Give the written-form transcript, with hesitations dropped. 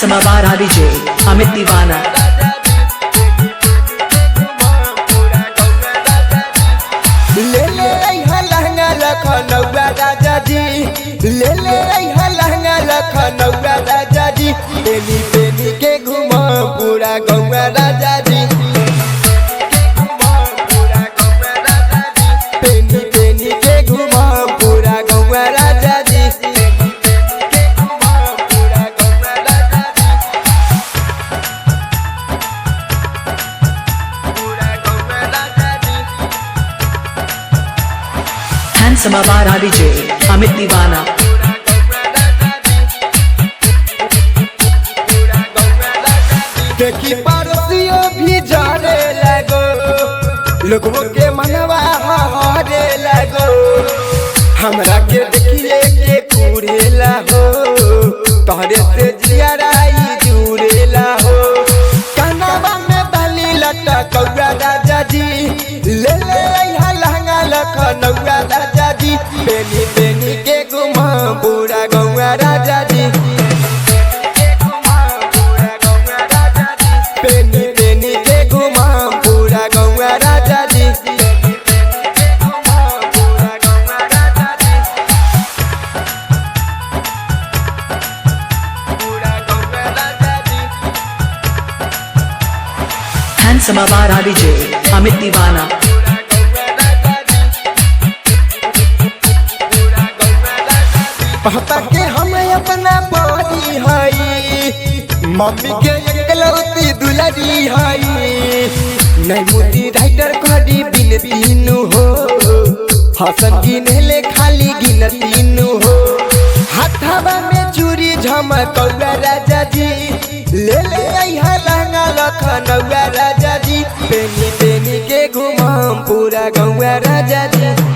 Handsome आवारा DJ Amit दीवाना। ले ले लहंगा लखनऊआ राजा जी, ले ले लहंगा लखनऊआ राजा जी, पेनी पेनी के घुमा पूरा गौआ राजा जी, पेनी पेनी के घुमा पूरा गौआ राजा जी। हैंडसम आवारा डीजे अमित दीवाना। देखी पड़ोसियों भी जाने लगो, लोगों के मनवा हारे लगो, हमरा के देखिए के पूरेला हो, तोहरे से जियाराई जुड़ेला हो, कनवा में बाली लटकौआ राजा जी, ले ले लहंगा लखनऊआ राजा जी, पेनी पेनी के घुमा पूरा गौआ राजा जी, पेनी पेनी के घुमा पूरा गौआ राजा जी। हैंडसम आवारा डीजे अमित दीवाना। पापा के हम अपना बड़ी हई, मम्मी के एकलौती दुलारी हई, नहीं मोती राइटर करी बिन तीनू हो, हसन गिनले खाली गिन तीनू हो, हाथवा में चूड़ी झमकौआ राजा जी, ले ले लहंगा लखनऊआ राजा जी, पेनी पेनी के घुमा पूरा गौआ राजा जी।